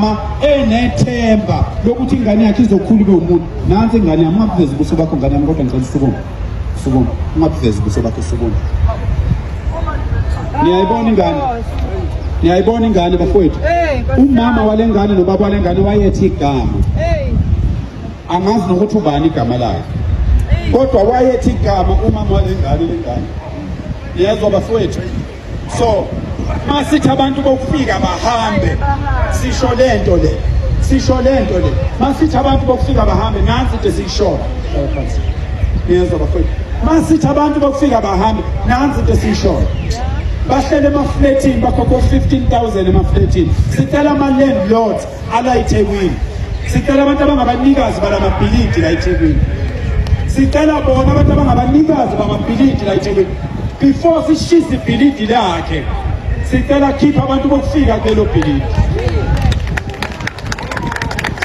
umama enethemba lokuthi ingane yakhe izokhula ibe umuntu. Nansi ingane yami, ungabuvezi ubuso bakho ngane yami, kodwa ngicela usukume. Sukume, ungabuvezi ubuso bakho, sukume. Niyayibona ingane? Niyayibona ingane bafowethu? Umama wale ngane nobaba wale ngane wayethi igama. Angazi nokuthi ubani igama lakhe. Kodwa wayethi igama umama wale ngane lengane. Niyezwa bafowethu? So, masithi abantu bokufika bahambe. Sisho lento le. Sisho lento le. Masithi abantu bokufika bahambe, nansi into siyisho. Niyezwa bafowethu? Masithi abantu bokufika bahambe, nansi into siyisho. Bahlele emafletini bakhokho 15,000 emafletini. Sicela ama-landlords ala eThekwini. Sicela abantu abangabanikazi balamabhilidi la eThekwini. Sicela bona abantu abangabanikazi bamabhilidi la eThekwini. Before sishise ibhilidi lakhe, sicela khipha abantu bokufika kulelo bhilidi.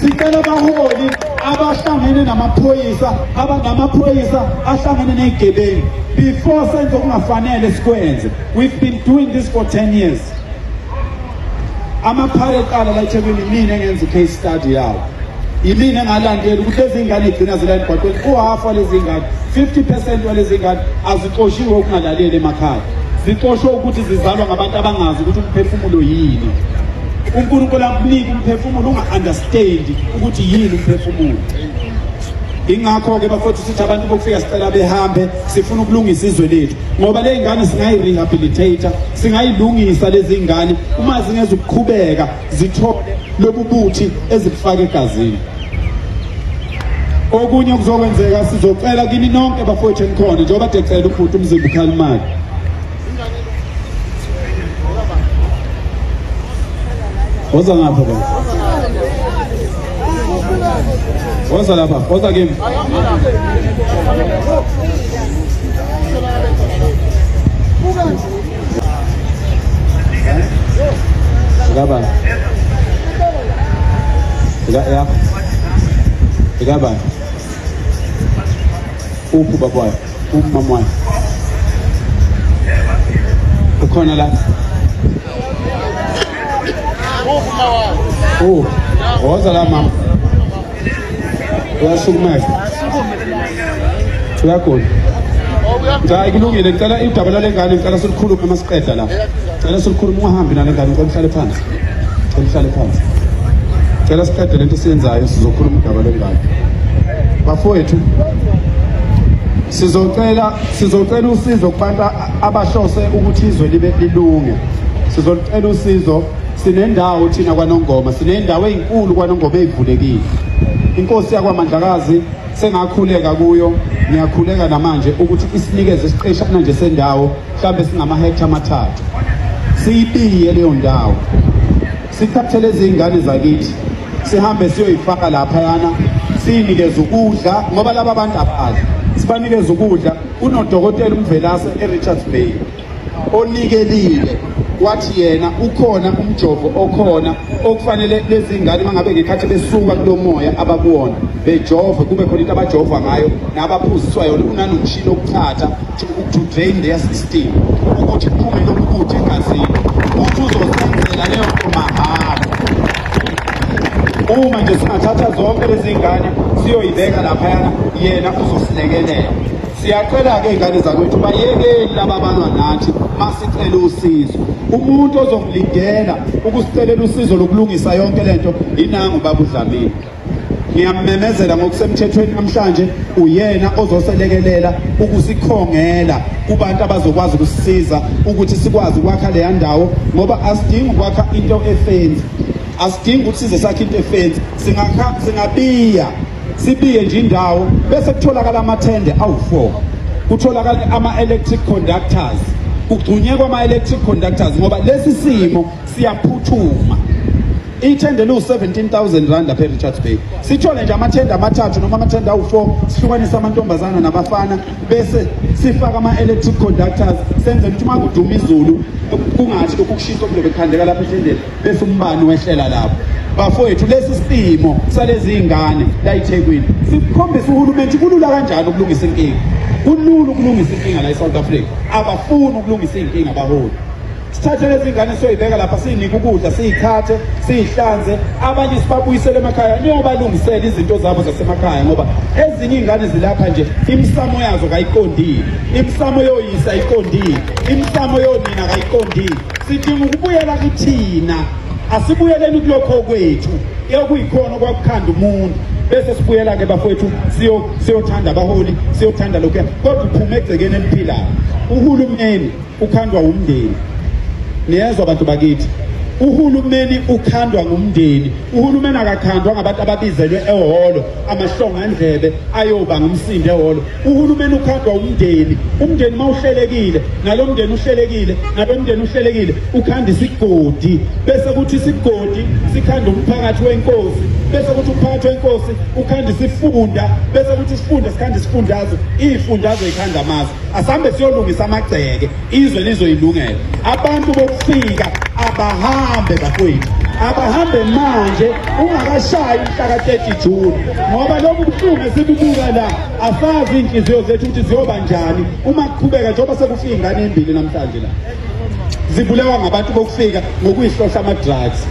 Sicela baholi abahlangene namaphoyisa, abanamaphoyisa ahlangene nezigebengu. Before senze okungafanele sikwenze. We've been doing this for 10 years. Amaphare la eThekwini mina engenza i-case study yawo. Yimina engalandeli ukuthi lezi ngane igcina zila emgwaqweni. U-half walezi ngane, 50% walezi ngane azixoshiwe ukungalaleli emakhaya. Zixoshwe ukuthi zizalwa ngabantu abangazi ukuthi umphefumulo yini. uNkulunkulu akunika umphefumulo unga-understand ukuthi yini umphefumulo. Ingakho-ke bafowethu sithi abantu bokufika sicela behambe, sifuna ukulungisa izwe lethu. Ngoba le ngane singayi-rehabilitate, singayilungisa lezi ngane uma zingeza ukuqhubeka zithole lobu buthi ezikufaka egazini. Okunye kuzokwenzeka sizocela kini nonke bafowethu enikhona njengoba decela ubhuti umzimba ukhalimali. Woza ngapha baba. Woza lapha, woza kimi. Gaba. Ya. Gaba. Uphu baba. Uphu mama. Ukhona la. Oh, woza la mama. Uyasukumela. Uyakhona. Cha ikulungile ngicela idaba lengane ngicela silikhulume masiqeda la. Ngicela silikhulume ungahambi nale ngane ngicela uhlale phansi. Ngicela uhlale phansi. Ngicela siqede lento siyenzayo sizokhuluma idaba lengane. Bafowethu sizocela usizo kubantu abahlose ukuthi izwe libe lilunge. Sizocela usizo. Sinendawo thina kwaNongoma, sinendawo ezinkulu kwaNongoma ezivulekile. Inkosi yakwaMandlakazi sengakhuleka kuyo, ngiyakhuleka namanje ukuthi isinikeze isiqeshana nje sendawo mhlambe singama-hektare amathathu. Siyibiye leyo ndawo. Sithathe lezi ngane zakithi, sihambe siyoyifaka lapha yana, sinikeze ukudla ngoba laba abantu abadla. Sibanikeze ukudla. Unodokotela uMvelase eRichards Bay onikelile wathi yena ukhona umjovo okhona okufanele lezi ngane mangabe ngekhathi besuka kulomoya abakuwona bejove kube khona into abajova ngayo nabaphuziswa yona unanomshini okuthatha to drain their system ukuthi kuphume lokuthi egazini uthi uzosenzela leyo nto mahhala. Uma nje singathatha zonke lezi ngane siyoyibeka lapha yana yena uzosilekelela. Siyacela-ke ingane zakwethu bayekeli laba abanwa nathi masicela usizo. Umuntu ozomlindela ukusicelela usizo lokulungisa yonke lento inangu baba uDlamini. Ngiyamemezela ngokusemthethweni namhlanje uyena ozoselekelela ukusikhongela kubantu abazokwazi ukusisiza ukuthi sikwazi ukwakha leya ndawo ngoba asidingi ukwakha into efensi. Asidingi ukuthi size sakhe into efensi. Singabiya sibiye nje indawo bese kutholakala amathende awu4. Kutholakala ama-electric conductors. Kugcunyekwa ama-electric conductors ngoba lesi simo siyaphuthuma. Ithende lu-17,000 rand lapha eRichards Bay. Sithole nje amathende amathathu noma amathende awu4 sihlukanisa amantombazana nabafana bese sifaka ama-electric conductors senze ukuthi uma kuduma izulu kungathi lokhu kushisa okulobe kukhandeka lapha ethendeni bese umbani wehlela lapho. Bafowethu lesi simo salezi ngane la eThekwini sikhombisa uhulumeni kulula kanjani ukulungisa inkinga. Kulula ukulungisa inkinga la eSouth Africa. Abafuni ukulungisa inkinga abaholi. sithathe lezi ngane siyoyibeka lapha, siyinike ukudla, siyikhathe, siyihlanze, abanye sibabuyisele emakhaya niyobalungisela izinto zabo zasemakhaya, ngoba ezinye iy'ngane zilapha nje imisamo yazo kayiqondile, imisamo yoyisa ayiqondile, imisamo yonina kayiqondile. Sidinga ukubuyela kithina, asibuyeleni kulokho kwethu okuyikhona okwakukhanda umuntu, bese sibuyela-ke bafowethu siyothanda abaholi, siyothanda lokhuya, kodwa uphume egcekeni eliphilayo. Uhulumeni ukhandwa umndeni. Niyezwa abantu bakithi, uhulumeni ukhandwa ngumndeni. Uhulumeni akakhandwa ngabantu ababizelwe ehholo, amahlongandlebe ayoba ngumsindo ehholo. Uhulumeni ukhandwa umndeni. Umndeni mawuhlelekile, nalo mndeni uhlelekile, nalo mndeni uhlelekile, ukhanda isigodi, bese kuthi isigodi sikhanda umphakathi wenkosi, bese kuthi umphakathi wenkosi ukhanda isifunda, bese kuthi isifunda sikhanda isifundazwe, iy'fundazwe yikhanda amazwe. Asambe siyolungisa amagceke, izwe lizoyilungela. Abantu bokufika abahambe bafowethu, abahambe manje ungakashayi mhla ka-30 June, ngoba lobu buhlungu esibubuka la asazi iy'nhliziyo zethu ukuthi ziyoba njani uma kuqhubeka, njengoba sekufika iy'ngane embili namhlanje la zibulewa ngabantu bokufika ngokuyihlohla ama-drugs.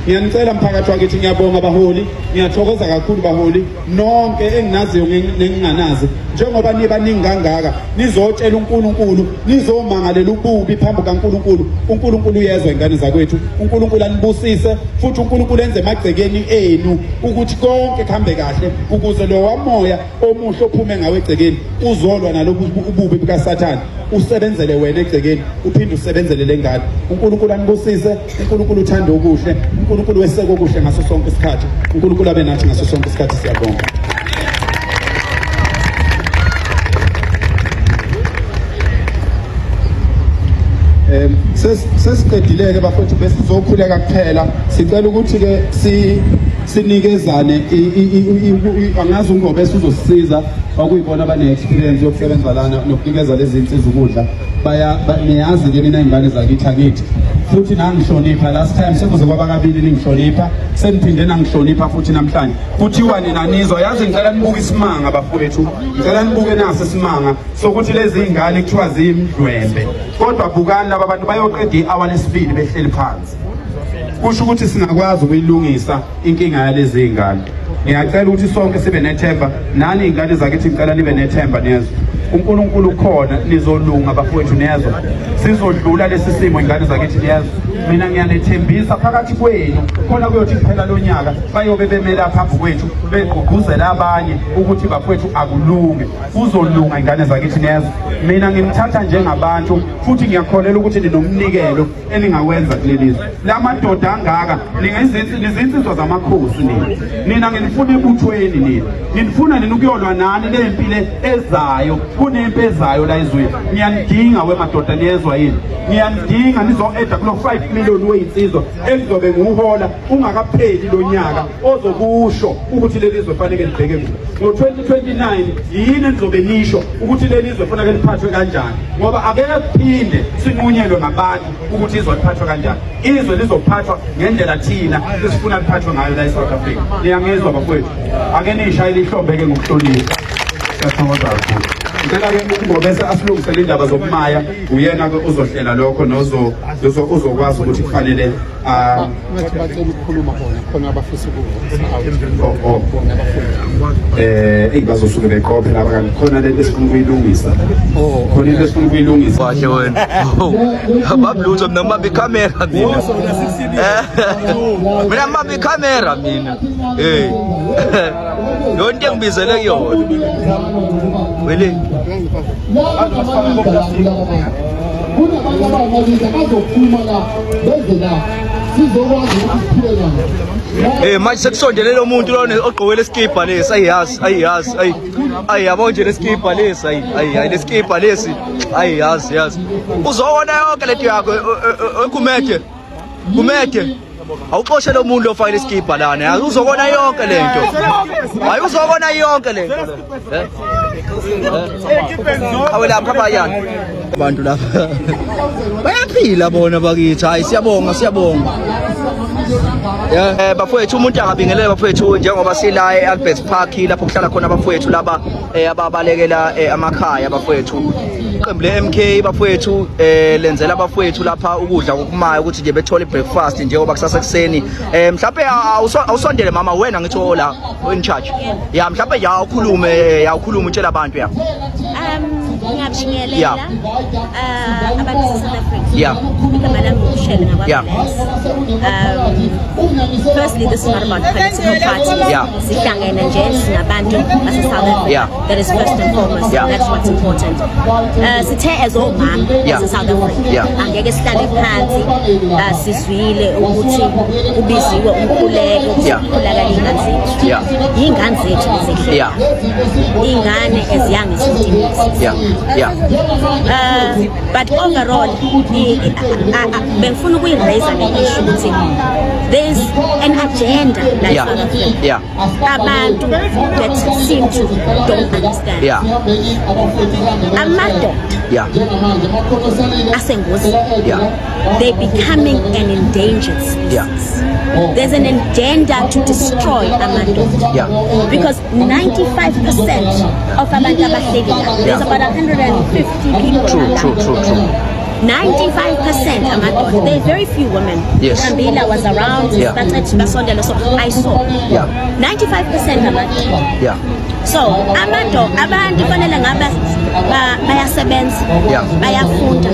Ngiyanicela mphakathi wakithi, ngiyabonga baholi, ngiyathokoza kakhulu baholi nonke enginaziyo nenginganazi, njengoba nibaningi kangaka nizotshela uNkulunkulu, nizomangalela ububi phambi kaNkulunkulu. uNkulunkulu uyezwa ingane zakwethu, uNkulunkulu anibusise, futhi uNkulunkulu enze emagcekeni enu ukuthi konke kuhambe kahle, ukuze lo wamoya omuhle ophume ngawe egcekeni uzolwa nalobu ububi bukaSathane, usebenzele wena egcekeni, uphinde usebenzele lengane. uNkulunkulu anibusise, uNkulunkulu uthanda okuhle, uNkulunkulu weseke okuhle ngaso sonke isikhathi, uNkulunkulu abe nathi ngaso sonke isikhathi. Siyabonga. Sesiqedile-ke bafowethu, bese sizokhuleka kuphela. Sicela ukuthi-ke sinikezane, angazi ungobe uzosisiza okuyibona abane-experience yokusebenza lana nokunikeza lezi zinsiza ukudla. Niyazi-ke mina iy'ngane zakithi futhi nangihlonipha. Last time sekuze kwaba kabili ningihlonipha, seniphinde nangihlonipha futhi namhlanje. Kuthiwa nina nizwa, yazi ngicela nibuke isimanga bafowethu, ngicela nibuke naso isimanga sokuthi lezi iy'ngane kuthiwa ziyimdlwembe, kodwa bukani laba bantu bayoqeda i-hour lesibili behleli phansi. Kusho ukuthi singakwazi ukuyilungisa inkinga yalezi iy'ngane. Ngiyacela ukuthi sonke sibe nethemba, nani iy'ngane zakithi ngicela nibe nethemba. Niyezwa uNkulunkulu khona, nizolunga bafowethu. Niyezwa sizodlula lesi simo ingane zakithi. Niyezwa mina ngiyanethembisa phakathi kwenu khona kuyothi kuphela lo nyaka bayobe bemela phambi kwethu begqugquzela abanye ukuthi bafowethu akulunge, kuzolunga ingane zakithi. Niyezwa mina ngimthatha njengabantu, futhi ngiyakholela ukuthi ninomnikelo eningawenza kulelizwe. La madoda angaka nizinsizwa zamakhosi nina nginifuna ebuthweni, nginifuna nina ukuyolwa nani le mpilo ezayo, kunempi ezayo la ezweni. Ngiyanidinga wemadoda, niyezwa yini? Ngiyanidinga nizo-eda kulo 5 million weyinsizwa elizobe nguhola ungakapheli lo nyaka, ozokusho ukuthi lelizwe fanele libheke ngo-2029 yini nizobe nisho ukuthi lelizwe fanele liphathwe kanjani, ngoba akeke kuphinde sinqunyelwe ngabantu ukuthi izwe liphathwe kanjani. Izwe lizophathwa ngendlela thina esifuna liphathwe ngayo la eSouth Africa. Niyangizwa bafowethu? Ake niyishayele ihlombeke ngokuhlonipha. Siyathokoza kakhulu. Ngicela-ke ngobese asilungisele indaba zokumaya, uyena-ke uzohlela lokho uzokwazi ukuthi kufanele bazosuke beqophe laba kanti khona lento esifuna ukuyilungisa, khona into esifuna ukuyilungisa. Kahle wena babluzo mina ngibambe ikhamera mina, mina ngibambe ikhamera mina, yonke engibizele kuyona wele. Kunabantu abangabiza bazophuma la beze la sizokwazi ukuphila nabo. Manje sekusondele lo muntu lona ogqokele iskipa lesi, ayi yabo nje leskipa lesi, ayi leskipa lesi, ayi yazi uzobona yonke lento yakho kumeke awuxoshe lo muntu ofake iskipa lana, yazi uzobona yonke lento, hayi uzobona yonke lento. Awelapha bayani abantu lapha bayaphila bona bakithi. Hayi siyabonga. Bafowethu umuntu angabingelela bafowethu njengoba sila eAlbert Park lapho kuhlala khona bafowethu laba ababalekela amakhaya bafowethu. Iqembu le-MK bafowethu lenzela abafowethu lapha ukudla kokumayo ukuthi nje bethole breakfast njengoba kusasa kuseni. Mhlawumbe awusondele mama wena ngitho la in charge. Ya mhlawumbe yawukhuluma utshela abantu ya. Ngiyabingelela abantu base-South Africa. Igama lami uShele ngakwaBalance. Firstly, this is not about political parties. Sihlangene nje singabantu base-South Africa. That is first and foremost. That's what's important. Sithe as omama base-South Africa. Angeke sihlale phansi sizwile ukuthi ubiziwe umkhuleko ukukhulakala ingane zethu. Ingane zethu ezihlala. Ingane as young as 14 years. But overall, bengifuna ukuyiraise le issue ukuthi there's an agenda like South Africa. Abantu that seem to don't understand. Amadoda asengozini. They're becoming an endangered species. There's an agenda to destroy amadoda. Because 95% of abantu abahleli la, there's about 150 people. True. 95% amadoda. There are very few women. Kambila was around. So I saw. 95% amadoda. So amadoda abantu fanele ngabe bayasebenza bayafunda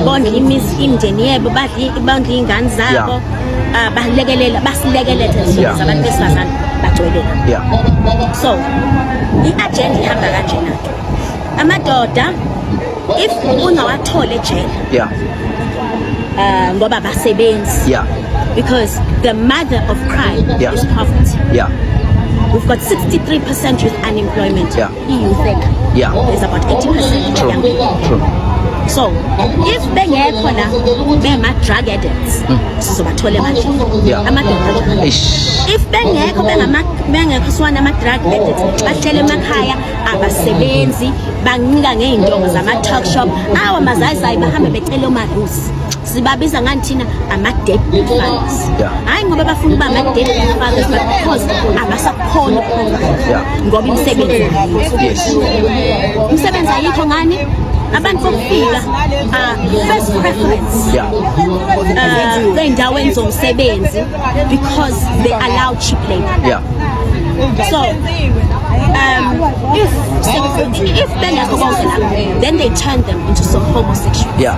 bondla imindeni yebo bondla ingane zabo basilekelela thina abantu besifazane bagcwele. So i-agenda ihamba kanjena amadoda if ungawathole ejele ngoba basebenzi because the mother of crime is poverty. We've got 63% youth unemployment. Youth is about 80% young people. So, if bengekho la bema-drug addicts, sizobathole manje. Amadoda. If bengekho swana ama-drug addicts, bahlele emakhaya abasebenzi, bancika ngey'ndongo zama-talk shop, awa mazayizayi bahambe becele omalusi. Sibabiza ngani thina ama-deadbeat fathers. Hayi ngoba bafuna ukuba ama-deadbeat fathers but because abasakhona ukuprovide ngoba imisebenzi ayikho ngani abantu bokufika first preference kwey'ndaweni zomsebenzi because they allow cheap labor. So if bengekho bonke lapho then they turn them into some homosexuals.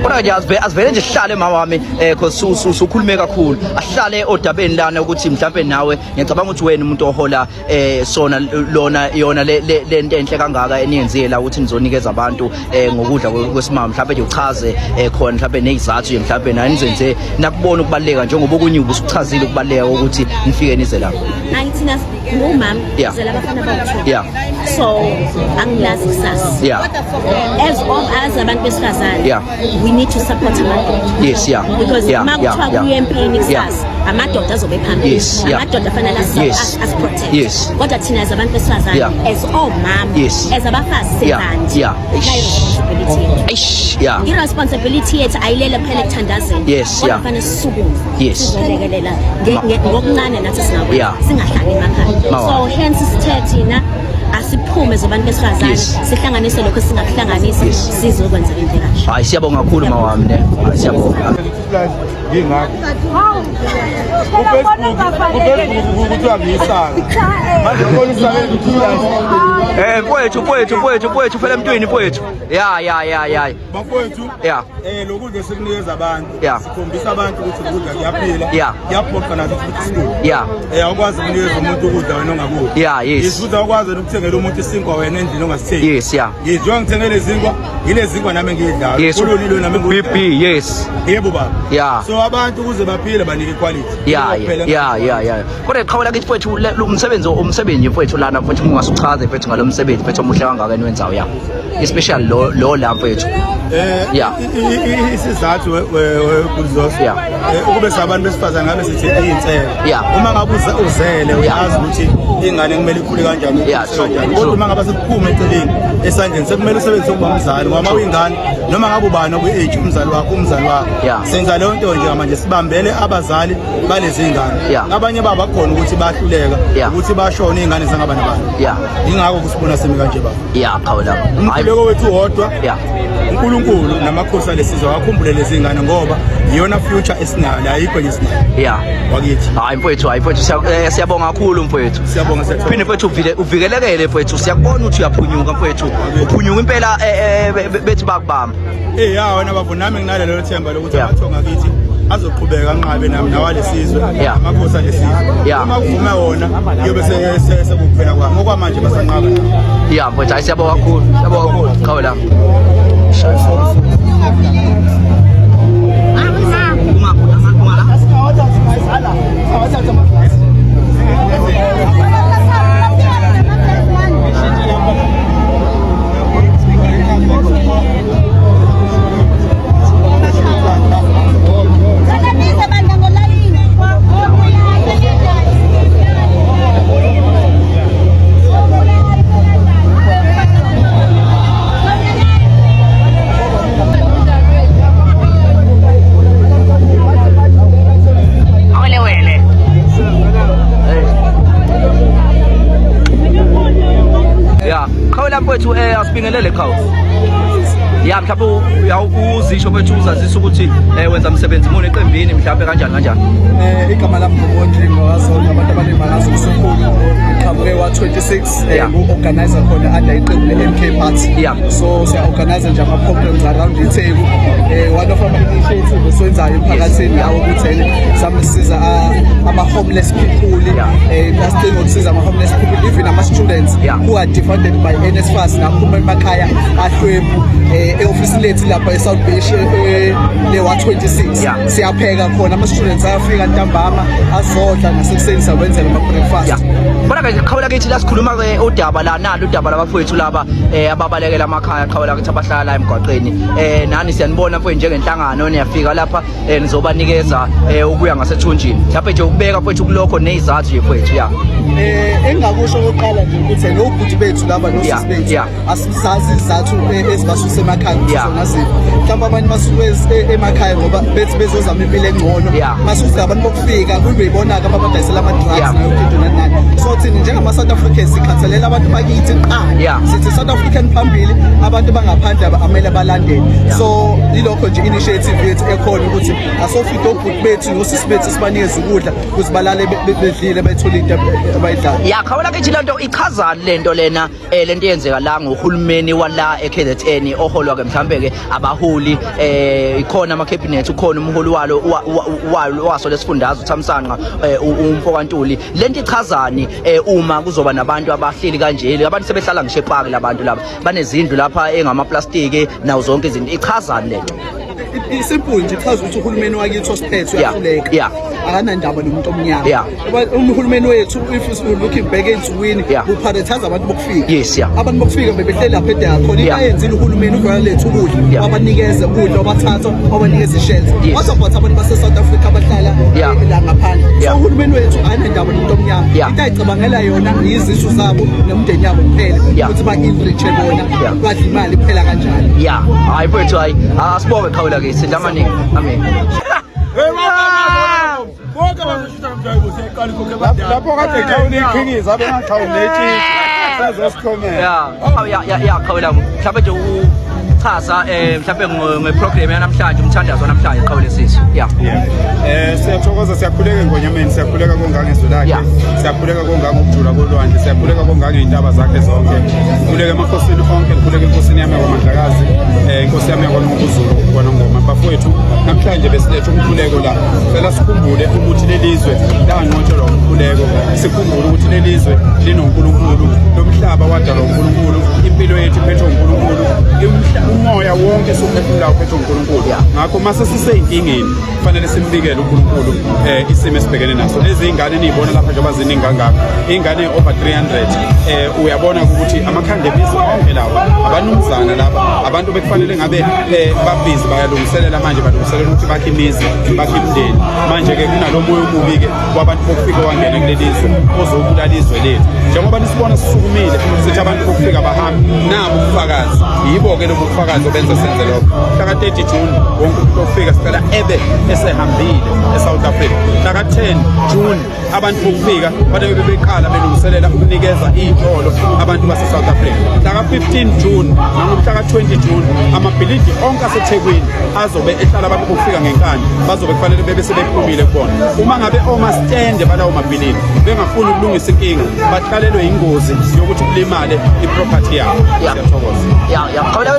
Kodwa nje asivele nje sihlale mama wami because usukhulume kakhulu ahlale odabeni lana ukuthi mhlawumbe nawe ngiyacabanga ukuthi wena umuntu ohola sona yona le nto enhle kangaka eniyenzile la ukuthi nizonikeza abantu ngokudla kwesimama mhlawumbe nje uchaze khona mhlawumbe nezizathu mhlawumbe na nizenze nakubona ukubaleka njengoba okunye ubusuchazile ukubaleka ukuthi nifike nize la. Thina ngumama zela abafana bawu. So angilazi kusasa. As abantu besifazane we need to support amadoda. Because makuthiwa kuyi-empini kusasa amadoda azobe phambili. Amadoda afanele asiprotect. Kodwa thina as abantu besifazane as omama as abafazi sebandi i-responsibility yethu ayilele kuphela ekuthandazeni kodwa kufanele sisukume sizolekelela ngokuncane nathi singakwenza singahlali emakhaya. So hence sithe thina asiphume zabantu besifazane sihlanganise lokho singakuhlanganisi sizokwenza into kahle. Hayi siyabonga kakhulu mawami ne. Hayi siyabonga. Mfowethu phela emntwini mfowethu. Bafowethu lokudla sikunikeza abantu sikhombisa abantu ukuthi ukudla kuyaphila kuyaphoqa nathi ukuthi sikudla ukwazi ukunikeza umuntu ukudla wena ongakudla futhi awukwazi ukuthengela umuntu isinkwa wena endlini ongasithengi ngiziwa ngithengele izinkwa yile zinkwa nami engiyidlayo kulolilo nami ngiyidlayo yebo baba so abantu ukuze baphile banike equality kodwa qhawela kithi mfowethu umsebenzi mfowethu lana mfowethu ungasuchaze mfowethu ngalo msebenzi mfowethu omuhle kangaka eniwenzayo especially lo la mfowethu isizathu kuzosi ukube sabantu besifazane ngabe sithi iy'nsele uma ngabe uzele uyazi ukuthi ingane kumele ikhule kanjani kanjani kodwa uma ngabe sekuphuma eceleni esandleni sekumele usebenzise umzali ngoba uyingane noma ngabe ubani oku-age umzali wakho senza leyo nto nje manje sibambele abazali balezi ngane abanye baba khona ukuthi bahluleka ukuthi bashone izingane zangaba nabantu ingakho kusibona simi kanje baba khawula umkhuleko wethu wodwa uNkulunkulu namakhosi alesizwe akhumbule lezi ngane ngoba iyona future esinayo ayikho nje esinayo wakithi hayi mfowethu siyabonga kakhulu mfowethu phinde mfowethu uvikelekele mfowethu siyakubona ukuthi uyaphunyuka mfowethu uphunyuka impela bethi bakubamba wena babu nami nginalelo themba lokuthi amathonga kithi azoqhubeka anqabe nami nawalesizwe amakhosi alesizwe uma kuvume wona kuyobe sekuphela kwami ngokwamanje basanqaba mfowethu siyabonga kakhulu khawula mfowethu asibingelele khawula mhlawumbe uzisho mfowethu uzazisa ukuthi wenza umsebenzi muni eqembini mhlawumbe kanjani igama lami ngobondlingo wazona abantu abaningi ngazo kusukhulu iqhamuke wa26 ku-organizer khona under iqembu le-MK Party so siya-organizer nje ama-programs around itheku one of ama-initiative esiwenzayo emphakathini yawo ukuthi samesiza ama-homeless people kasidinga ukusiza ama-homeless people even ama-students who are defunded by NSFAS naphuma emakhaya ahlwempu e-ofisi lethu lapha e-South Beach le-wa26 siyapheka khona ama-students ayafika ntambama azodla nasekuseni sawenzela ama-breakfast bona-ke khawula kithi la sikhuluma-ke udaba nalo udaba labafowethu laba ababalekela amakhaya khawula kithi abahlala la emgwaqeni nani siyanibona mfowethu njengenhlangano niyafika lapha nizobanikeza ukuya ngasethunjini mhlawumbe nje ukubeka mfowethu kulokho ney'zathu nje mfowethu engingakusho okokuqala nje ukuthi nobhuti bethu laba nosisi bethu asizazi izizathu ezibasuse emakhaya ukuthi zona ziphi mhlawumbe abanye basuke emakhaya ngoba bethi bezozama impilo engcono masuke abantu bokufika kube yibona-ke ababadayisela ama-drugs nayo into nanani so thina njengama-South Africans sikhathalela abantu bakithi kuqala sithi South African phambili abantu bangaphandle amele balandele so yilokho nje initiative yethu ekhona ukuthi asofika obhuti bethu nosisi bethu sibanikeze ukudla ukuze balale bedlile bethole into abayidlayo khawula kithi lento ichazani lento lena lento yenzeka la ngohulumeni wala eKZN oholwa-ke mhlawumbe-ke abaholi ikhona ama-cabinet ukhona umholi walo waso lesifundazwe uThamsanqa uMfokantuli lento ichazani uma kuzoba nabantu abahleli kanjeli abantu sebehlala ngisho ePaki labantu laba banezindlu lapha engamaplastiki nawo zonke izinto ichazani lento isimple nje chaza ukuthi uhulumeni wakithi osiphethe uyahluleka akanandaba nomuntu omnyama uhulumeni wethu if looking back ensukwini upharethaza abantu bokufika abantu bokufika bebehleli lapha edela khona into ayenzile uhulumeni uvela lethu ukudla wabanikeza ukudla wabathatha wabanikeza ishelter wasobhatha abantu base-South Africa abahlala la ngaphandle so uhulumeni wethu akanandaba nomuntu omnyama into ayicabangela yona yizisu zabo nomndeni yabo kuphela ukuthi ba-enriche bona badla imali kuphela kanjani hayi mfowethu hayi asibonge khawula ke sidla amaningi amen lapho kade khawula iqhikiza abengakhawulethi sezosikhomela khawula mhlawumbe nje chaza mhlawumbe ngeprogram yanamhlanje umthandazo namhlanje khawule sisi siyathokoza siyakhuleka eNgonyameni siyakhuleka kongangeZwi lakhe siyakhuleka kongangokujula kolwandle siyakhuleka kongangey'ntaba zakhe zonke sikhuleka emakhosini onke sikhuleka enkosini yami yakwamandlakazi inkosi yami yakwaNonguzulu kwanongoma bafowethu namhlanje besiletha umkhuleko la cela sikhumbule ukuthi lelizwe lanqotshelwa umkhuleko sikhumbule ukuthi lelizwe linoNkulunkulu lomhlaba wadalwa uNkulunkulu impilo yethu iphethwe uNkulunkulu umoya wonke siwuphefumulayo uphethwe uNkulunkulu ngakho mase sisey'nkingeni kufanele simbikele uNkulunkulu isimo esibhekene naso lezi iy'ngane niy'bona lapha njengoba ziningi kangaka iy'ngane over 300 uyabona ukuthi amakhandebisi onke lawo abanumzana laba abantu bekufanele ngabe babhizi bayalungiselela manje balungiselela ukuthi bakhe imizi bakhe imindeni manje-ke kunalo moya omubi-ke wabantu bokufika wangena kulelizwe ozobulala izwe lethu njengoba nisibona sisukumile sithi abantu bokufika bahambe nabo ubufakazi yibo-ke lobu bufakazi obenza senze lokho mhlaka 30 June wonke umuntu ofika sicela ebe esehambile eSouth Africa mhlaka 10 June abantu bokufika fanele bebeqala belungiselela ukunikeza iy'tolo abantu base-South Africa mhlaka 15 June nangomhlaka 20 June amabhilidi onke aseThekwini azobe ehlala abantu bokufika ngenkani bazobe kufanele bebe sebephumile kubona uma ngabe omastende balawo mabhilidi bengafuni ukulungisa inkinga bahlalelwe ingozi yokuthi kulimale iproperty yabo. Ngiyathokoza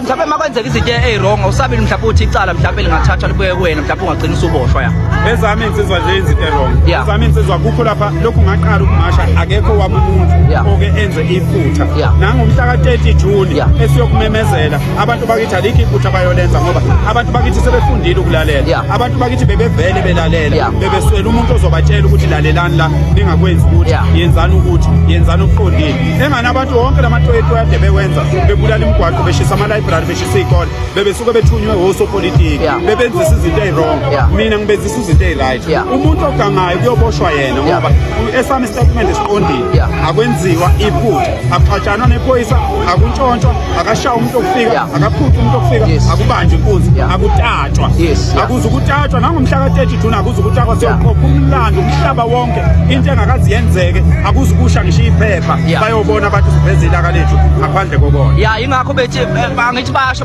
mhlawumbe makwenzeka izinto ezirong usabile mhlawumbe uthi icala mhlawumbe lingathathwa libuye kuwena mhlawumbe ungagcina usuboshwa ezami insizwa nje izinto erong ezami insizwa kukho lapha lokhu ngaqala ukumasha akekho wami umuntu oke enze iphutha nangomhlaka 30 June esiyokumemezela abantu bakithi alikho iphutha bayolenza ngoba abantu bakithi sebefundile ukulalela abantu bakithi bebevele belalela bebeswela umuntu ozobatshela ukuthi lalelani la ningakwenzi ukuthi yenzani ukuthi yenzani okuqondile engani abantu wonke lamatoyeto yade bewenza bebulala imigwaqo beshisa ama-library beshisa iy'kole bebesuke bethunywe osopolitiki bebenzisa izinto ey'wrong mina ngibenzisa izinto ey'right umuntu ogangayo kuyoboshwa yena ngoba esami statement esiqondile akwenziwa iphutha akuxatshanwa nephoyisa akuntshontshwa akashaya umuntu okufika akaphuthi umuntu okufika akubanjwe inkunzi akutatshwa akuze ukutatshwa nangomhlaka 30 June akuze ukutatshwa siyoqopha umlando umhlaba wonke into engakazi yenzeke akuze ukusha ngisho iphepha bayobona abantu siveza ilaka lethu ngaphandle kokona ingakho bethi angithi basho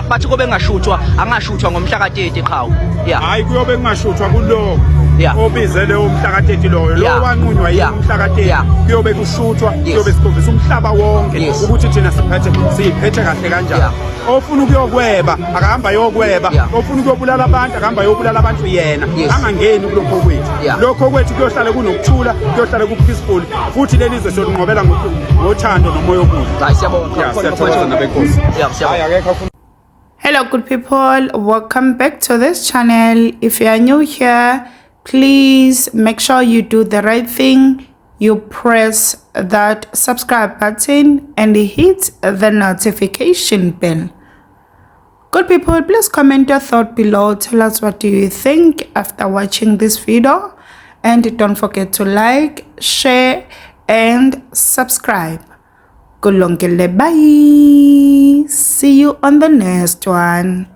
bathi kube ngashuthwa angashuthwa ngomhlaka 30 qhawu hayi kuyobe kungashuthwa kuloko obize leyo mhlaka 30 loyo lo wanqunywa yini umhlaka 30 kuyobe kushuthwa kuyobe sikhombisa umhlaba wonke ukuthi thina siyiphethe kahle kanjani ofuna ukuyokweba akahamba yokweba ofuna ukuyobulala abantu akahamba yobulala abantu yena angangeni kulokho kwethu lokho kwethu kuyohlala kunokuthula kuyohlala ku-peaceful futhi lelizwe siyolinqobela ngothando nomoya omuhle. Siyathokoza nabenkosi. Hello good people, welcome back to this channel. If you are new here, please make sure you do the right thing. You press that subscribe button and hit the notification bell. Good people, please comment your thought below. Tell us what do you think after watching this video, and don't forget to like, share and subscribe. Kulongile, bye. See you on the next one.